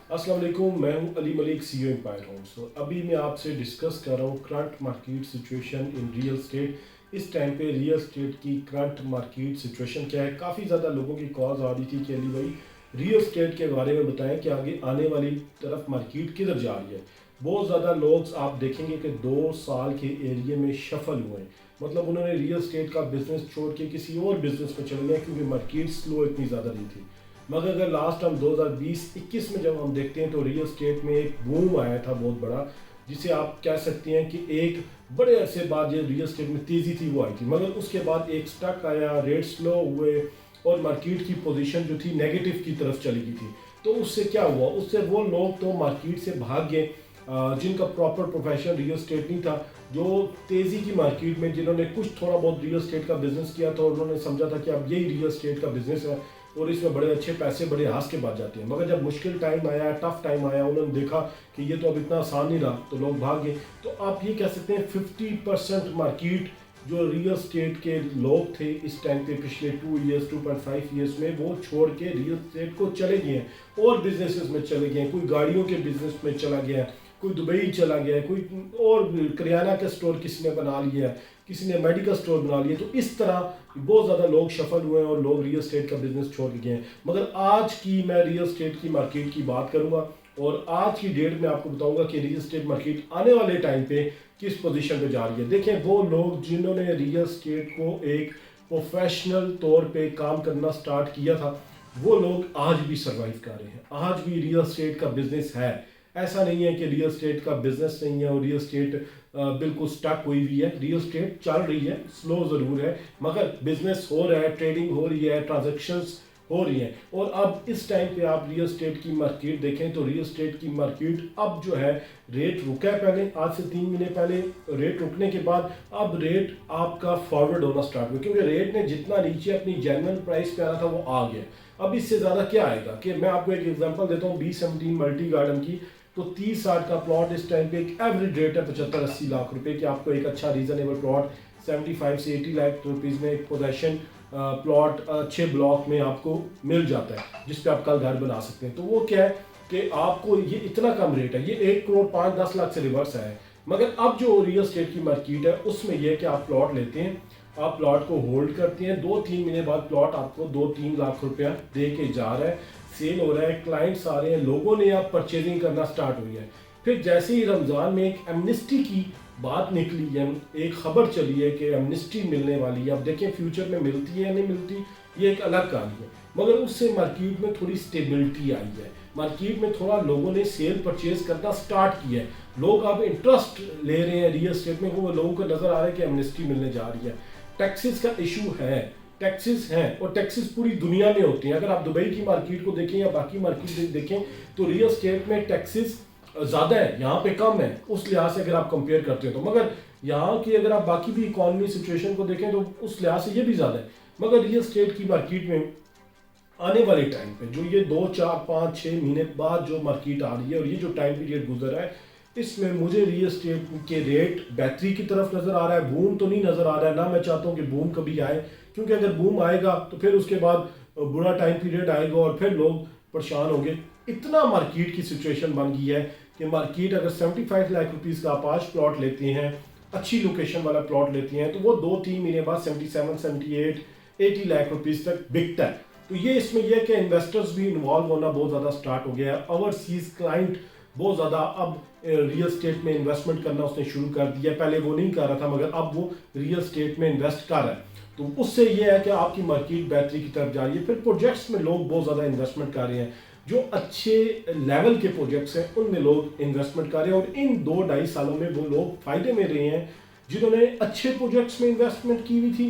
अस्सलाम वालेकुम, मैं हूं Ali Malik, CEO Empire Homes. तो अभी मैं आपसे डिस्कस कर रहा हूं current market situation in real estate. इस टाइम पे रियल स्टेट की करंट मार्केट सिचुएशन क्या है। काफ़ी ज़्यादा लोगों की कॉल्स आ रही थी कि अली भाई रियल स्टेट के बारे में बताएं कि आगे आने वाली तरफ मार्केट किधर जा रही है। बहुत ज़्यादा लोग आप देखेंगे कि 2 साल के एरिए में शफल हुए हैं, मतलब उन्होंने रियल स्टेट का बिजनेस छोड़ के किसी और बिजनेस में चले गए क्योंकि मार्केट स्लो इतनी ज़्यादा नहीं थी। मगर अगर लास्ट हम 2020-21 में जब हम देखते हैं तो रियल स्टेट में एक बूम आया था बहुत बड़ा, जिसे आप कह सकते हैं कि एक बड़े अरसे बाद जो रियल स्टेट में तेज़ी थी वो आई थी। मगर उसके बाद एक स्टक आया, रेट स्लो हुए और मार्केट की पोजीशन जो थी नेगेटिव की तरफ चली गई थी। तो उससे क्या हुआ, उससे वो लोग तो मार्केट से भाग गए जिनका प्रॉपर प्रोफेशन रियल स्टेट नहीं था, जो तेज़ी की मार्केट में जिन्होंने कुछ थोड़ा बहुत रियल स्टेट का बिजनेस किया था और उन्होंने समझा था कि अब यही रियल स्टेट का बिजनेस है और इसमें बड़े अच्छे पैसे बड़े हाथ के बाद जाते हैं। मगर जब मुश्किल टाइम आया, टफ टाइम आया, उन्होंने देखा कि ये तो अब इतना आसान नहीं रहा, तो लोग भाग गए। तो आप ये कह सकते हैं 50% मार्केट जो रियल स्टेट के लोग थे इस टाइम पे पिछले 2 ईयर्स 2.5 ईयर्स में, वो छोड़ के रियल स्टेट को चले गए हैं और बिजनेसेस में चले गए हैं। कोई गाड़ियों के बिजनेस में चला गया है, कोई दुबई चला गया है, कोई और करियाना का स्टोर किसी ने बना लिया है, किसी ने मेडिकल स्टोर बना लिया। तो इस तरह बहुत ज़्यादा लोग सफल हुए हैं और लोग रियल स्टेट का बिजनेस छोड़ के गए हैं। मगर आज की मैं रियल स्टेट की मार्केट की बात करूंगा और आज की डेट में आपको बताऊंगा कि रियल स्टेट मार्केट आने वाले टाइम पे किस पोजीशन पे जा रही है। देखें, वो लोग जिन्होंने रियल स्टेट को एक प्रोफेशनल तौर पे काम करना स्टार्ट किया था, वो लोग आज भी सर्वाइव कर रहे हैं, आज भी रियल स्टेट का बिजनेस है। ऐसा नहीं है कि रियल स्टेट का बिजनेस नहीं है और रियल स्टेट बिल्कुल स्टक हुई हुई है। रियल स्टेट चल रही है, स्लो ज़रूर है, मगर बिजनेस हो रहा है, ट्रेडिंग हो रही है, ट्रांजैक्शंस हो रही हैं। और अब इस टाइम पे आप रियल स्टेट की मार्केट देखें तो रियल स्टेट की मार्केट अब जो है, रेट रुका है पहले, आज से 3 महीने पहले रेट रुकने के बाद अब रेट आपका फॉरवर्ड होना स्टार्ट हुआ, क्योंकि रेट ने जितना नीचे अपनी जेन्युइन प्राइस पे आना था वो आ गया। अब इससे ज़्यादा क्या आएगा कि मैं आपको एक एग्जांपल देता हूँ B17 मल्टी गार्डन की। तो 30-60 का प्लॉट इस टाइम पे एक एवरेज रेट है 75-80 लाख रुपए कि आपको एक अच्छा रीजनेबल प्लॉट 75 से 80 लाख रुपीज़ में एक पोजेशन प्लॉट अच्छे ब्लॉक में आपको मिल जाता है, जिस पे आप कल घर बना सकते हैं। तो वो क्या है कि आपको ये इतना कम रेट है, ये 1 करोड़ 5-10 लाख से रिवर्स है। मगर अब जो रियल स्टेट की मार्केट है उसमें यह कि आप प्लॉट लेते हैं, आप प्लॉट को होल्ड करते हैं, 2-3 महीने बाद प्लॉट आपको 2-3 लाख रुपया दे के जा रहा है, सेल हो रहा है, क्लाइंट्स आ रहे हैं, लोगों ने अब परचेजिंग करना स्टार्ट हुई है। फिर जैसे ही रमज़ान में एक एमनेस्टी की बात निकली है, एक खबर चली है कि एमनेस्टी मिलने वाली है। अब देखें फ्यूचर में मिलती है या नहीं मिलती, ये एक अलग कहानी है। मगर उससे मार्केट में थोड़ी स्टेबिलिटी आई है, मार्केट में थोड़ा लोगों ने सेल परचेज करना स्टार्ट किया है, लोग अब इंटरेस्ट ले रहे हैं रियल स्टेट में, वो लोगों को नज़र आ रहा है कि एमनेस्टी मिलने जा रही है। टैक्सेस का इशू है, टैक्सेस हैं और टैक्सेस पूरी दुनिया में होते हैं। अगर आप दुबई की मार्केट को देखें या बाकी मार्केट देखें तो रियल स्टेट में टैक्सेस ज़्यादा है, यहाँ पे कम है उस लिहाज से अगर आप कंपेयर करते हो तो। मगर यहाँ की अगर आप बाकी भी इकॉनमी सिचुएशन को देखें तो उस लिहाज से ये भी ज़्यादा है। मगर रियल स्टेट की मार्केट में आने वाले टाइम पे जो ये 2-4-5-6 महीने बाद जो मार्केट आ रही है और ये जो टाइम पीरियड गुजर रहा है, इसमें मुझे रियल स्टेट के रेट बेहतरी की तरफ नज़र आ रहा है। बूम तो नहीं नज़र आ रहा है, ना मैं चाहता हूँ कि बूम कभी आए, क्योंकि अगर बूम आएगा तो फिर उसके बाद बुरा टाइम पीरियड आएगा और फिर लोग परेशान होंगे। इतना मार्केट की सिचुएशन बन गई है कि मार्केट अगर 75 लाख रुपीज़ का आप आज प्लॉट लेते हैं, अच्छी लोकेशन वाला प्लॉट लेते हैं, तो वो 2-3 महीने बाद 77-78-80 लाख रुपीज़ तक बिकता है। तो ये इसमें यह कि इन्वेस्टर्स भी इन्वॉल्व होना बहुत ज़्यादा स्टार्ट हो गया है। ओवरसीज क्लाइंट बहुत ज़्यादा अब रियल स्टेट में इन्वेस्टमेंट करना उसने शुरू कर दिया। पहले वो नहीं कर रहा था, मगर अब वो रियल स्टेट में इन्वेस्ट कर रहा है। तो उससे ये है कि आपकी मार्केट बेहतरी की तरफ जा रही है। फिर प्रोजेक्ट्स में लोग बहुत ज़्यादा इन्वेस्टमेंट कर रहे हैं, जो अच्छे लेवल के प्रोजेक्ट्स हैं उनमें लोग इन्वेस्टमेंट कर रहे हैं। और इन 2-2.5 सालों में वो लोग फ़ायदे में रहे हैं जिन्होंने अच्छे प्रोजेक्ट्स में इन्वेस्टमेंट की हुई थी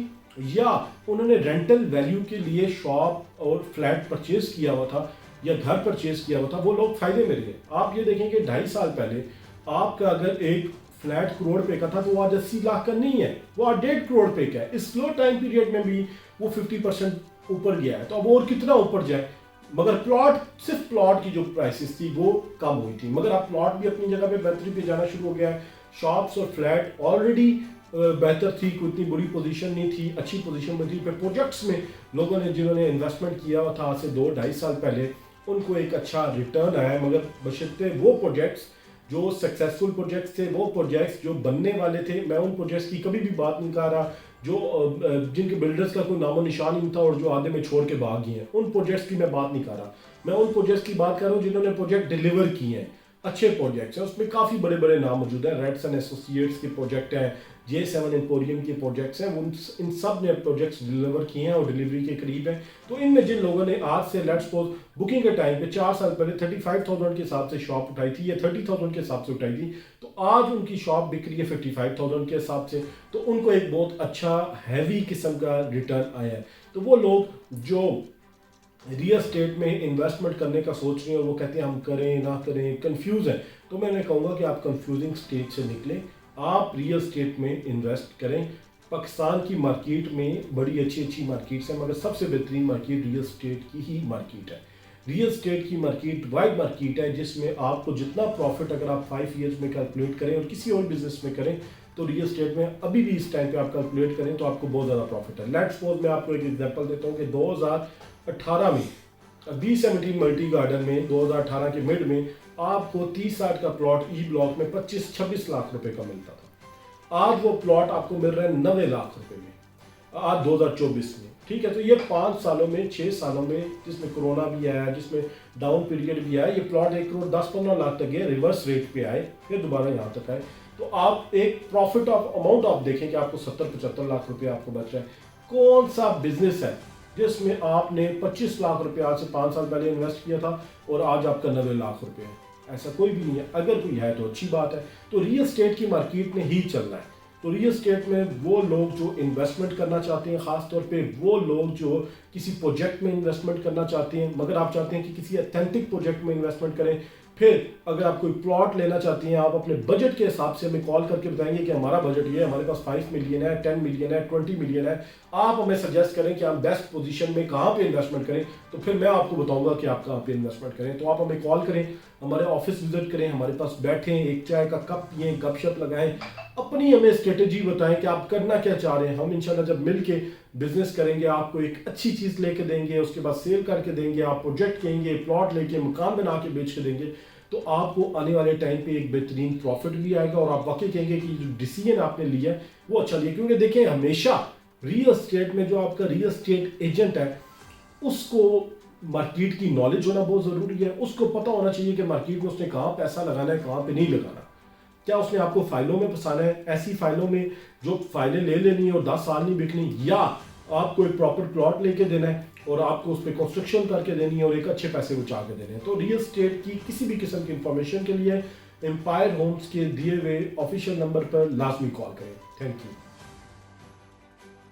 या उन्होंने रेंटल वैल्यू के लिए शॉप और फ्लैट परचेज किया हुआ था या घर परचेज किया हुआ था, वो लोग फायदे में रहे। आप ये देखें कि 2.5 साल पहले आपका अगर एक फ्लैट करोड़ पे का था तो वो आज 80 लाख का नहीं है, वो आज 1.5 करोड़ पे का है। इस स्लो टाइम पीरियड में भी वो 50% ऊपर गया है। तो अब और कितना ऊपर जाए, मगर प्लॉट, सिर्फ प्लॉट की जो प्राइसेस थी वो कम हुई थी, मगर अब प्लॉट भी अपनी जगह पे बेहतरी पे जाना शुरू हो गया है। शॉप्स और फ्लैट ऑलरेडी बेहतर थी, कोई इतनी बुरी पोजीशन नहीं थी, अच्छी पोजीशन में थी। फिर प्रोजेक्ट्स में लोगों ने जिन्होंने इन्वेस्टमेंट किया हुआ था आज से 2-2.5 साल पहले, उनको एक अच्छा रिटर्न आया, मगर बशर्ते वो प्रोजेक्ट्स जो सक्सेसफुल प्रोजेक्ट्स थे, वो प्रोजेक्ट्स जो बनने वाले थे, मैं उन प्रोजेक्ट्स की कभी भी बात नहीं कर रहा जो जिनके बिल्डर्स का कोई नामो निशान नहीं था और जो आधे में छोड़ के भाग गए हैं, उन प्रोजेक्ट्स की मैं बात नहीं कर रहा। मैं उन प्रोजेक्ट्स की बात कर रहा हूँ जिन्होंने प्रोजेक्ट डिलीवर किए हैं, अच्छे प्रोजेक्ट्स हैं, उसमें काफ़ी बड़े बड़े नाम मौजूद हैं। रेड्स एंड एसोसिएट्स के प्रोजेक्ट हैं, J7 एम्पोरियम के प्रोजेक्ट्स हैं, इन सब ने प्रोजेक्ट्स डिलीवर किए हैं और डिलीवरी के करीब हैं। तो इनमें जिन लोगों ने आज से लेट्स सपोज बुकिंग के टाइम पे 4 साल पहले 35,000 के हिसाब से शॉप उठाई थी या 30,000 के हिसाब से उठाई थी, तो आज उनकी शॉप बिक रही है 55,000 के हिसाब से, तो उनको एक बहुत अच्छा हैवी किस्म का रिटर्न आया है। तो वो लोग जो रियल स्टेट में इन्वेस्टमेंट करने का सोच रहे हैं और वो कहते हैं हम करें ना करें, कंफ्यूज हैं, तो मैं कहूँगा कि आप कंफ्यूजिंग स्टेज से निकलें, आप रियल स्टेट में इन्वेस्ट करें। पाकिस्तान की मार्केट में बड़ी अच्छी अच्छी मार्केट्स हैं, मगर सबसे बेहतरीन मार्केट रियल स्टेट की ही मार्केट है। रियल स्टेट की मार्केट वाइड मार्केट है जिसमें आपको जितना प्रॉफिट अगर आप 5 ईयर्स में कैलकुलेट करें और किसी और बिजनेस में करें, तो रियल स्टेट में अभी भी इस टाइम पे आप कैलकुलेट करें तो आपको बहुत ज़्यादा प्रॉफिट है। लेट्स सपोज मैं आपको एक एग्जांपल देता हूँ कि 2018 में B17 मल्टी गार्डन में 2018 के मिड में आपको 30-60 का प्लॉट ई ब्लॉक में 25-26 लाख रुपए का मिलता था। आज वो प्लॉट आपको मिल रहा है 90 लाख रुपए में, आज 2024 में। ठीक है, तो ये 5 सालों में 6 सालों में, जिसमें कोरोना भी आया, जिसमें डाउन पीरियड भी आया, ये प्लॉट 1 करोड़ 10-15 लाख तक गए, रिवर्स रेट पे आए, फिर दोबारा यहाँ तक आए। तो आप एक प्रॉफिट ऑफ अमाउंट आप देखें कि आपको 70-75 लाख रुपए आपको बच रहा है। कौन सा बिजनेस है जिसमें आपने 25 लाख रुपए आज से 5 साल पहले इन्वेस्ट किया था और आज आपका 90 लाख रुपए है? ऐसा कोई भी नहीं है। अगर कोई है तो अच्छी बात है। तो रियल स्टेट की मार्केट में ही चलना है। तो रियल स्टेट में वो लोग जो इन्वेस्टमेंट करना चाहते हैं, ख़ास तौर पे वो लोग जो किसी प्रोजेक्ट में इन्वेस्टमेंट करना चाहते हैं, मगर आप चाहते हैं कि किसी ऑथेंटिक प्रोजेक्ट में इन्वेस्टमेंट करें, फिर अगर आप कोई प्लॉट लेना चाहती हैं, आप अपने बजट के हिसाब से हमें कॉल करके बताएंगे कि हमारा बजट ये है, हमारे पास 5 मिलियन है, 10 मिलियन है, 20 मिलियन है, आप हमें सजेस्ट करें कि हम बेस्ट पोजीशन में कहाँ पे इन्वेस्टमेंट करें, तो फिर मैं आपको बताऊंगा कि आप कहाँ पे इन्वेस्टमेंट करें। तो आप हमें कॉल करें, हमारे ऑफिस विजिट करें, हमारे पास बैठें, एक चाय का कप पिएं, गपशप लगाएं, अपनी हमें स्ट्रेटेजी बताएं कि आप करना क्या चाह रहे हैं। हम इंशाल्लाह जब मिल के बिजनेस करेंगे, आपको एक अच्छी चीज़ लेके देंगे, उसके बाद सेल करके देंगे, आप प्रोजेक्ट कहेंगे, प्लॉट लेके मकान बना के बेच के देंगे, तो आपको आने वाले टाइम पे एक बेहतरीन प्रॉफिट भी आएगा और आप वाकई कहेंगे कि जो डिसीजन आपने लिया है वो अच्छा लिया। क्योंकि देखिए, हमेशा रियल एस्टेट में जो आपका रियल एस्टेट एजेंट है उसको मार्केट की नॉलेज होना बहुत ज़रूरी है। उसको पता होना चाहिए कि मार्केट में उसने कहाँ पैसा लगाना है, कहाँ पे नहीं लगाना। क्या उसने आपको फाइलों में फंसाना है, ऐसी फाइलों में जो फाइलें ले लेनी है और 10 साल नहीं बिकनी, या आपको एक प्रॉपर प्लॉट लेके देना है और आपको उस पर कंस्ट्रक्शन करके देनी है और एक अच्छे पैसे बचा के देने हैं। तो रियल एस्टेट की किसी भी किस्म की इंफॉर्मेशन के लिए एम्पायर होम्स के दिए हुए ऑफिशियल नंबर पर लाजमी कॉल करें। Thank you.